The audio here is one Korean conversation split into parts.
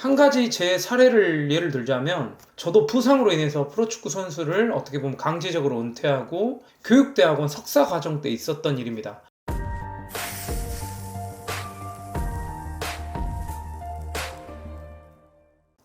한 가지 제 사례를 예를 들자면 저도 부상으로 인해서 프로축구 선수를 어떻게 보면 강제적으로 은퇴하고 교육대학원 석사 과정 때 있었던 일입니다.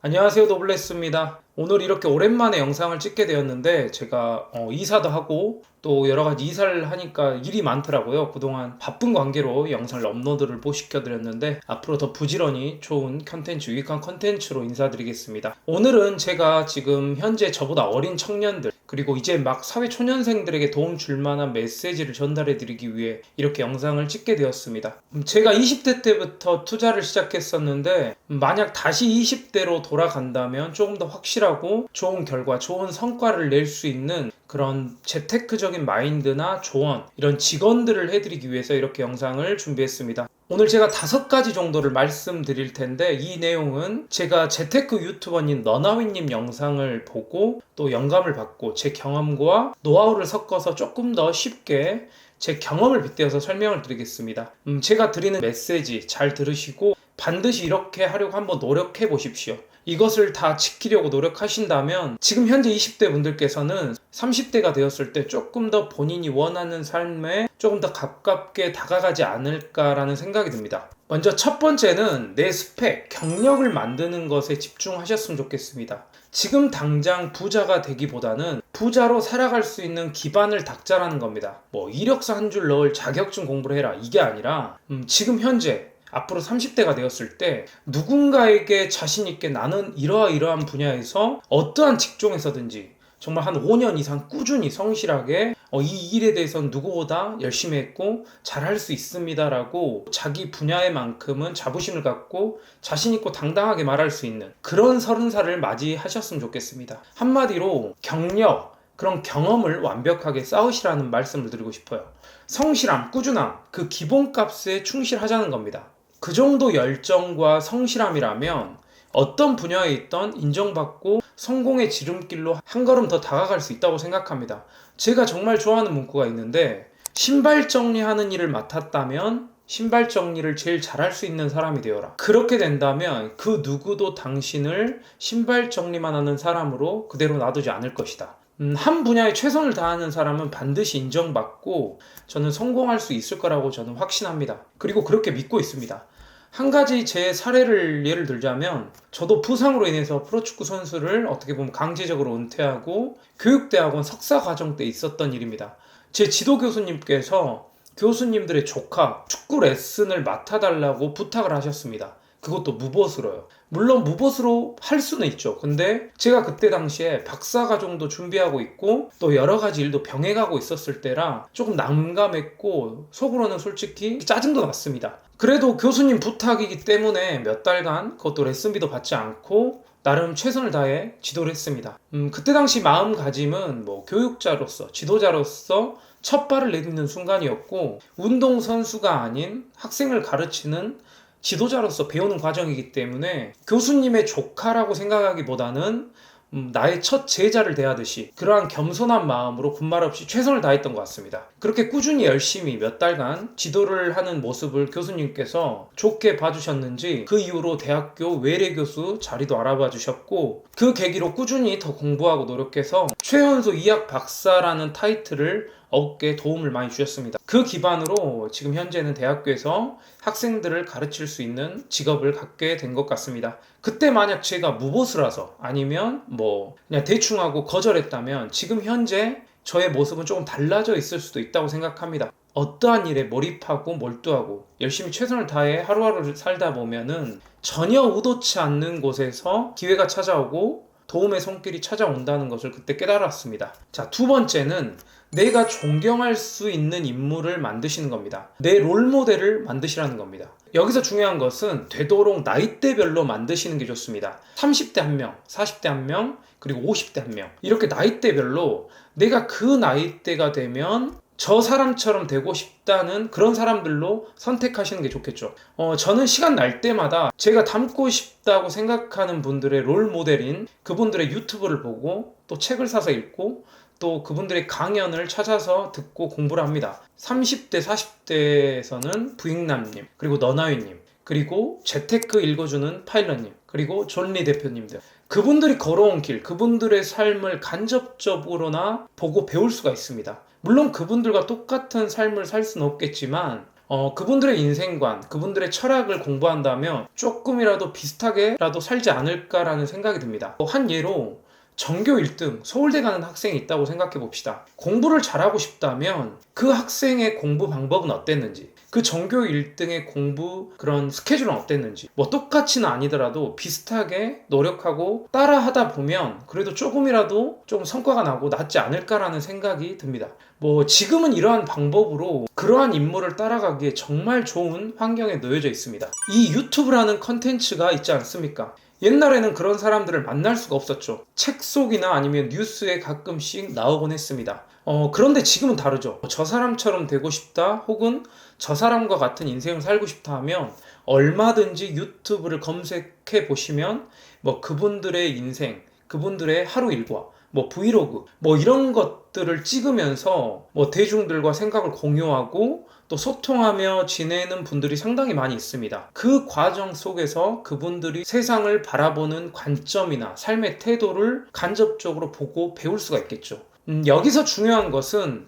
안녕하세요, 노블레스입니다. 오늘 이렇게 오랜만에 영상을 찍게 되었는데 제가 이사도 하고 또 여러 가지 이사를 하니까 일이 많더라고요. 그동안 바쁜 관계로 영상을 업로드를 못 시켜드렸는데 앞으로 더 부지런히 좋은 컨텐츠, 유익한 컨텐츠로 인사드리겠습니다. 오늘은 제가 지금 현재 저보다 어린 청년들 그리고 이제 막 사회초년생들에게 도움 줄 만한 메시지를 전달해 드리기 위해 이렇게 영상을 찍게 되었습니다. 제가 20대 때부터 투자를 시작했었는데 만약 다시 20대로 돌아간다면 조금 더 확실하고 좋은 결과, 좋은 성과를 낼 수 있는 그런 재테크적인 마인드나 조언, 이런 직언들을 해드리기 위해서 이렇게 영상을 준비했습니다. 오늘 제가 5가지 정도를 말씀드릴 텐데 이 내용은 제가 재테크 유튜버님 너나위님 영상을 보고 또 영감을 받고 제 경험과 노하우를 섞어서 조금 더 쉽게 제 경험을 빗대어서 설명을 드리겠습니다. 제가 드리는 메시지 잘 들으시고 반드시 이렇게 하려고 한번 노력해 보십시오. 이것을 다 지키려고 노력하신다면 지금 현재 20대 분들께서는 30대가 되었을 때 조금 더 본인이 원하는 삶에 조금 더 가깝게 다가가지 않을까라는 생각이 듭니다. 먼저 첫 번째는 내 스펙, 경력을 만드는 것에 집중하셨으면 좋겠습니다. 지금 당장 부자가 되기보다는 부자로 살아갈 수 있는 기반을 닦자라는 겁니다. 이력서 한 줄 넣을 자격증 공부를 해라 이게 아니라 지금 현재 앞으로 30대가 되었을 때 누군가에게 자신 있게 나는 이러한 분야에서 어떠한 직종에서든지 정말 한 5년 이상 꾸준히 성실하게 이 일에 대해서는 누구보다 열심히 했고 잘할 수 있습니다 라고 자기 분야의 만큼은 자부심을 갖고 자신 있고 당당하게 말할 수 있는 그런 30살을 맞이하셨으면 좋겠습니다. 한마디로 경력, 그런 경험을 완벽하게 쌓으시라는 말씀을 드리고 싶어요. 성실함, 꾸준함, 그 기본값에 충실하자는 겁니다. 그 정도 열정과 성실함이라면 어떤 분야에 있던 인정받고 성공의 지름길로 한 걸음 더 다가갈 수 있다고 생각합니다. 제가 정말 좋아하는 문구가 있는데 신발 정리하는 일을 맡았다면 신발 정리를 제일 잘할 수 있는 사람이 되어라. 그렇게 된다면 그 누구도 당신을 신발 정리만 하는 사람으로 그대로 놔두지 않을 것이다. 한 분야에 최선을 다하는 사람은 반드시 인정받고 저는 성공할 수 있을 거라고 저는 확신합니다. 그리고 그렇게 믿고 있습니다. 한 가지 제 사례를 예를 들자면 저도 부상으로 인해서 프로축구 선수를 어떻게 보면 강제적으로 은퇴하고 교육대학원 석사 과정 때 있었던 일입니다. 제 지도 교수님께서 교수님들의 조카 축구 레슨을 맡아달라고 부탁을 하셨습니다. 그것도 무보수로요. 물론 무보수로 할 수는 있죠. 근데 제가 그때 당시에 박사과정도 준비하고 있고 또 여러 가지 일도 병행하고 있었을 때라 조금 난감했고 속으로는 솔직히 짜증도 났습니다. 그래도 교수님 부탁이기 때문에 몇 달간 그것도 레슨비도 받지 않고 나름 최선을 다해 지도를 했습니다. 그때 당시 마음가짐은 교육자로서 지도자로서 첫 발을 내딛는 순간이었고 운동선수가 아닌 학생을 가르치는 지도자로서 배우는 과정이기 때문에 교수님의 조카라고 생각하기보다는 나의 첫 제자를 대하듯이 그러한 겸손한 마음으로 군말 없이 최선을 다했던 것 같습니다. 그렇게 꾸준히 열심히 몇 달간 지도를 하는 모습을 교수님께서 좋게 봐주셨는지 그 이후로 대학교 외래교수 자리도 알아봐 주셨고 그 계기로 꾸준히 더 공부하고 노력해서 최연소 이학 박사라는 타이틀을 얻게 도움을 많이 주셨습니다. 그 기반으로 지금 현재는 대학교에서 학생들을 가르칠 수 있는 직업을 갖게 된 것 같습니다. 그때 만약 제가 무보수라서 아니면 그냥 대충 하고 거절했다면 지금 현재 저의 모습은 조금 달라져 있을 수도 있다고 생각합니다. 어떠한 일에 몰입하고 몰두하고 열심히 최선을 다해 하루하루를 살다 보면은 전혀 의도치 않는 곳에서 기회가 찾아오고 도움의 손길이 찾아온다는 것을 그때 깨달았습니다. 자, 두 번째는 내가 존경할 수 있는 인물을 만드시는 겁니다. 내 롤모델을 만드시라는 겁니다. 여기서 중요한 것은 되도록 나이대별로 만드시는 게 좋습니다. 30대 1명, 40대 1명, 그리고 50대 1명 이렇게 나이대별로 내가 그 나이대가 되면 저 사람처럼 되고 싶다는 그런 사람들로 선택하시는 게 좋겠죠. 저는 시간 날 때마다 제가 닮고 싶다고 생각하는 분들의 롤 모델인 그분들의 유튜브를 보고 또 책을 사서 읽고 또 그분들의 강연을 찾아서 듣고 공부를 합니다. 30대, 40대에서는 부익남님, 그리고 너나위님, 그리고 재테크 읽어주는 파일럿님, 그리고 존 리 대표님들. 그분들이 걸어온 길, 그분들의 삶을 간접적으로나 보고 배울 수가 있습니다. 물론 그분들과 똑같은 삶을 살 수는 없겠지만 그분들의 인생관, 그분들의 철학을 공부한다면 조금이라도 비슷하게라도 살지 않을까라는 생각이 듭니다. 한 예로 전교 1등 서울대 가는 학생이 있다고 생각해 봅시다. 공부를 잘하고 싶다면 그 학생의 공부 방법은 어땠는지, 그 전교 1등의 공부 그런 스케줄은 어땠는지, 뭐 똑같이는 아니더라도 비슷하게 노력하고 따라 하다 보면 그래도 조금이라도 좀 성과가 나고 낫지 않을까라는 생각이 듭니다. 뭐 지금은 이러한 방법으로 그러한 인물을 따라가기에 정말 좋은 환경에 놓여져 있습니다. 이 유튜브라는 컨텐츠가 있지 않습니까? 옛날에는 그런 사람들을 만날 수가 없었죠. 책 속이나 아니면 뉴스에 가끔씩 나오곤 했습니다. 그런데 지금은 다르죠. 저 사람처럼 되고 싶다 혹은 저 사람과 같은 인생을 살고 싶다 하면 얼마든지 유튜브를 검색해 보시면 뭐 그분들의 인생, 그분들의 하루 일과 뭐 브이로그 뭐 이런 것들을 찍으면서 뭐 대중들과 생각을 공유하고 또 소통하며 지내는 분들이 상당히 많이 있습니다. 그 과정 속에서 그분들이 세상을 바라보는 관점이나 삶의 태도를 간접적으로 보고 배울 수가 있겠죠. 여기서 중요한 것은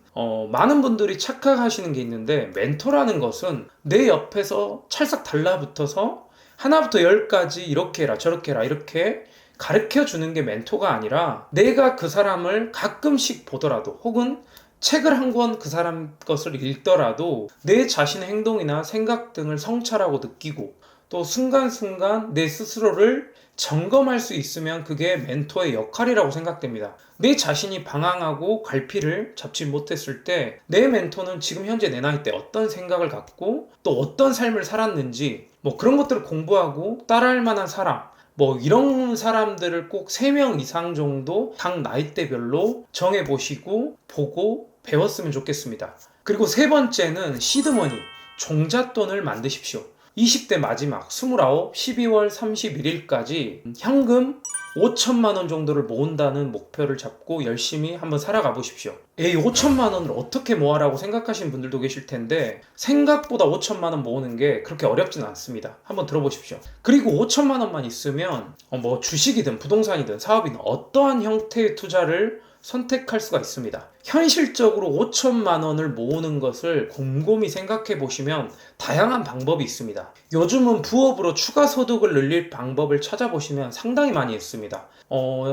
많은 분들이 착각하시는 게 있는데, 멘토라는 것은 내 옆에서 찰싹 달라붙어서 하나부터 열까지 이렇게 해라 저렇게 해라 이렇게 가르쳐 주는 게 멘토가 아니라, 내가 그 사람을 가끔씩 보더라도 혹은 책을 한 권 그 사람 것을 읽더라도 내 자신의 행동이나 생각 등을 성찰하고 느끼고 또 순간순간 내 스스로를 점검할 수 있으면 그게 멘토의 역할이라고 생각됩니다. 내 자신이 방황하고 갈피를 잡지 못했을 때 내 멘토는 지금 현재 내 나이 때 어떤 생각을 갖고 또 어떤 삶을 살았는지 뭐 그런 것들을 공부하고 따라할 만한 사람, 뭐 이런 사람들을 꼭 3명 이상 정도 각 나이대별로 정해보시고 보고 배웠으면 좋겠습니다. 그리고 세 번째는 시드머니, 종잣돈을 만드십시오. 20대 마지막 29, 12월 31일까지 현금 5천만 원 정도를 모은다는 목표를 잡고 열심히 한번 살아가 보십시오. 에이, 5천만 원을 어떻게 모아라고 생각하시는 분들도 계실 텐데 생각보다 5천만 원 모으는 게 그렇게 어렵진 않습니다. 한번 들어보십시오. 그리고 5천만 원만 있으면 뭐 주식이든 부동산이든 사업이든 어떠한 형태의 투자를 선택할 수가 있습니다. 현실적으로 5천만 원을 모으는 것을 곰곰이 생각해 보시면 다양한 방법이 있습니다. 요즘은 부업으로 추가 소득을 늘릴 방법을 찾아보시면 상당히 많이 있습니다.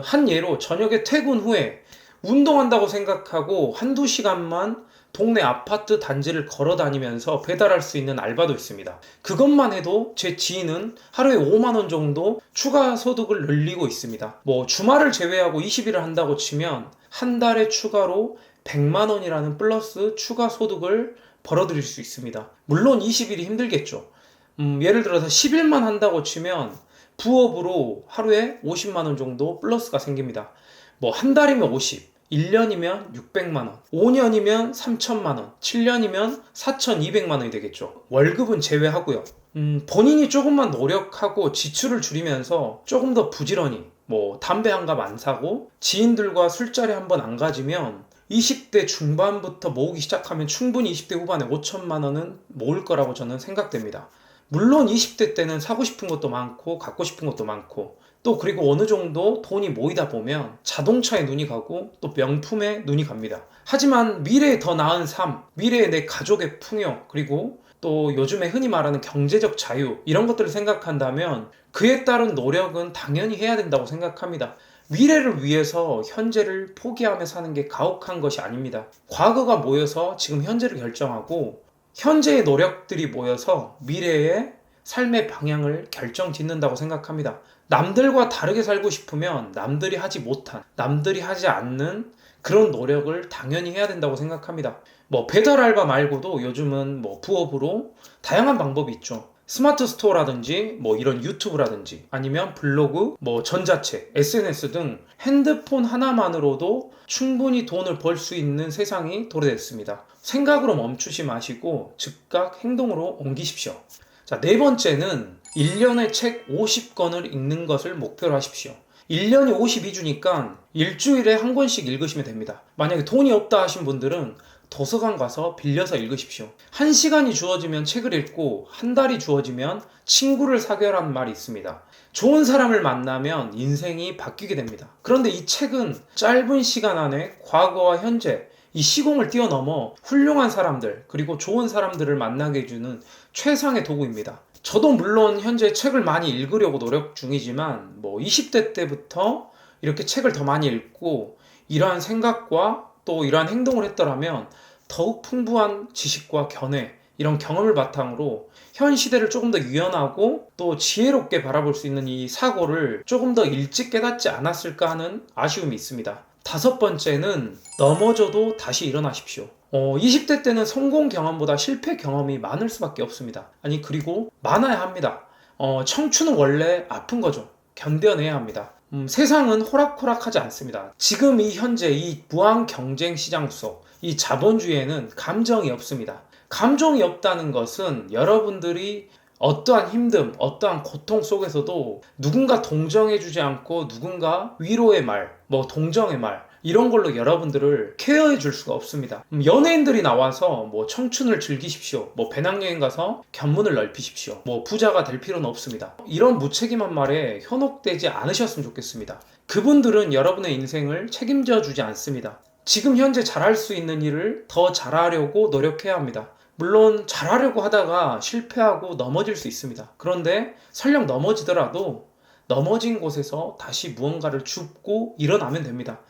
한 예로 저녁에 퇴근 후에 운동한다고 생각하고 한두 시간만 동네 아파트 단지를 걸어 다니면서 배달할 수 있는 알바도 있습니다. 그것만 해도 제 지인은 하루에 5만 원 정도 추가 소득을 늘리고 있습니다. 뭐 주말을 제외하고 20일을 한다고 치면 한 달에 추가로 100만 원이라는 플러스 추가 소득을 벌어들일 수 있습니다. 물론 20일이 힘들겠죠. 예를 들어서 10일만 한다고 치면 부업으로 하루에 50만 원 정도 플러스가 생깁니다. 뭐 한 달이면 50, 1년이면 600만 원, 5년이면 3천만 원, 7년이면 4,200만 원이 되겠죠. 월급은 제외하고요. 본인이 조금만 노력하고 지출을 줄이면서 조금 더 부지런히 뭐 담배 한 갑 안 사고 지인들과 술자리 한 번 안 가지면 20대 중반부터 모으기 시작하면 충분히 20대 후반에 5천만 원은 모을 거라고 저는 생각됩니다. 물론 20대 때는 사고 싶은 것도 많고 갖고 싶은 것도 많고 또 그리고 어느 정도 돈이 모이다 보면 자동차에 눈이 가고 또 명품에 눈이 갑니다. 하지만 미래에 더 나은 삶, 미래의 내 가족의 풍요, 그리고 또 요즘에 흔히 말하는 경제적 자유, 이런 것들을 생각한다면 그에 따른 노력은 당연히 해야 된다고 생각합니다. 미래를 위해서 현재를 포기하며 사는 게 가혹한 것이 아닙니다. 과거가 모여서 지금 현재를 결정하고 현재의 노력들이 모여서 미래의 삶의 방향을 결정짓는다고 생각합니다. 남들과 다르게 살고 싶으면 남들이 하지 못한, 남들이 하지 않는 그런 노력을 당연히 해야 된다고 생각합니다. 뭐 배달 알바 말고도 요즘은 뭐 부업으로 다양한 방법이 있죠. 스마트 스토어라든지 뭐 이런 유튜브라든지 아니면 블로그, 뭐 전자책, SNS 등 핸드폰 하나만으로도 충분히 돈을 벌 수 있는 세상이 도래됐습니다. 생각으로 멈추지 마시고 즉각 행동으로 옮기십시오. 자, 네 번째는 1년에 책 50권을 읽는 것을 목표로 하십시오. 1년이 52주니까 일주일에 한 권씩 읽으시면 됩니다. 만약에 돈이 없다 하신 분들은 도서관 가서 빌려서 읽으십시오. 1시간이 주어지면 책을 읽고 한 달이 주어지면 친구를 사귀라는 말이 있습니다. 좋은 사람을 만나면 인생이 바뀌게 됩니다. 그런데 이 책은 짧은 시간 안에 과거와 현재 이 시공을 뛰어넘어 훌륭한 사람들 그리고 좋은 사람들을 만나게 해주는 최상의 도구입니다. 저도 물론 현재 책을 많이 읽으려고 노력 중이지만 20대 때부터 이렇게 책을 더 많이 읽고 이러한 생각과 또 이러한 행동을 했더라면 더욱 풍부한 지식과 견해 이런 경험을 바탕으로 현 시대를 조금 더 유연하고 또 지혜롭게 바라볼 수 있는 이 사고를 조금 더 일찍 깨닫지 않았을까 하는 아쉬움이 있습니다. 5번째는 넘어져도 다시 일어나십시오. 20대 때는 성공 경험보다 실패 경험이 많을 수밖에 없습니다. 아니 그리고 많아야 합니다. 청춘은 원래 아픈 거죠. 견뎌내야 합니다. 세상은 호락호락하지 않습니다. 지금 이 현재 이 무한 경쟁 시장 속 이 자본주의에는 감정이 없습니다. 감정이 없다는 것은 여러분들이 어떠한 힘듦, 어떠한 고통 속에서도 누군가 동정해주지 않고 누군가 위로의 말, 동정의 말 이런 걸로 여러분들을 케어해 줄 수가 없습니다. 연예인들이 나와서 청춘을 즐기십시오, 배낭여행 가서 견문을 넓히십시오, 부자가 될 필요는 없습니다. 이런 무책임한 말에 현혹되지 않으셨으면 좋겠습니다. 그분들은 여러분의 인생을 책임져 주지 않습니다. 지금 현재 잘할 수 있는 일을 더 잘하려고 노력해야 합니다. 물론 잘하려고 하다가 실패하고 넘어질 수 있습니다. 그런데 설령 넘어지더라도 넘어진 곳에서 다시 무언가를 줍고 일어나면 됩니다.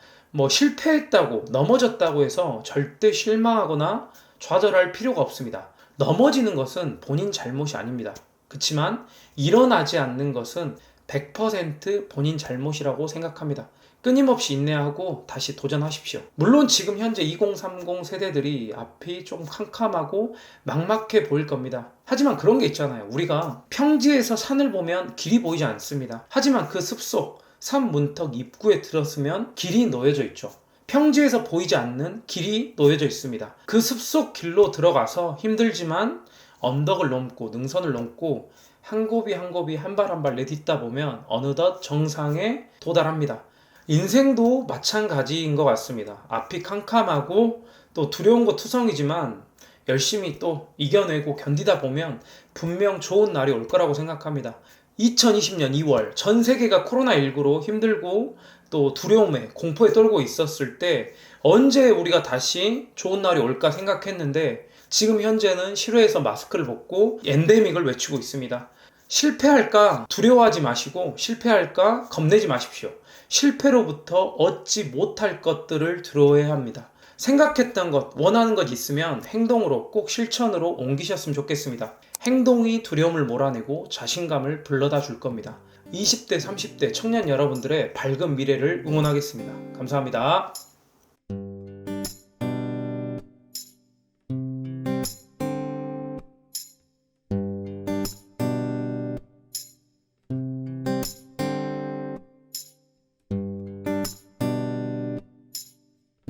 실패했다고 넘어졌다고 해서 절대 실망하거나 좌절할 필요가 없습니다. 넘어지는 것은 본인 잘못이 아닙니다. 그렇지만 일어나지 않는 것은 100% 본인 잘못이라고 생각합니다. 끊임없이 인내하고 다시 도전하십시오. 물론 지금 현재 2030 세대들이 앞이 좀 캄캄하고 막막해 보일 겁니다. 하지만 그런 게 있잖아요. 우리가 평지에서 산을 보면 길이 보이지 않습니다. 하지만 그 숲속 산 문턱 입구에 들었으면 길이 놓여져 있죠. 평지에서 보이지 않는 길이 놓여져 있습니다. 그 숲속 길로 들어가서 힘들지만 언덕을 넘고 능선을 넘고 한 곱이 한 곱이 한 발 한 발 내딛다 보면 어느덧 정상에 도달합니다. 인생도 마찬가지인 것 같습니다. 앞이 캄캄하고 또 두려운 거 투성이지만 열심히 또 이겨내고 견디다 보면 분명 좋은 날이 올 거라고 생각합니다. 2020년 2월 전 세계가 코로나19로 힘들고 또 두려움에 공포에 떨고 있었을 때 언제 우리가 다시 좋은 날이 올까 생각했는데 지금 현재는 실외에서 마스크를 벗고 엔데믹을 외치고 있습니다. 실패할까 두려워하지 마시고 실패할까 겁내지 마십시오. 실패로부터 얻지 못할 것들을 들어야 합니다. 생각했던 것, 원하는 것 있으면 행동으로 꼭 실천으로 옮기셨으면 좋겠습니다. 행동이 두려움을 몰아내고 자신감을 불러다 줄 겁니다. 20대, 30대 청년 여러분들의 밝은 미래를 응원하겠습니다. 감사합니다.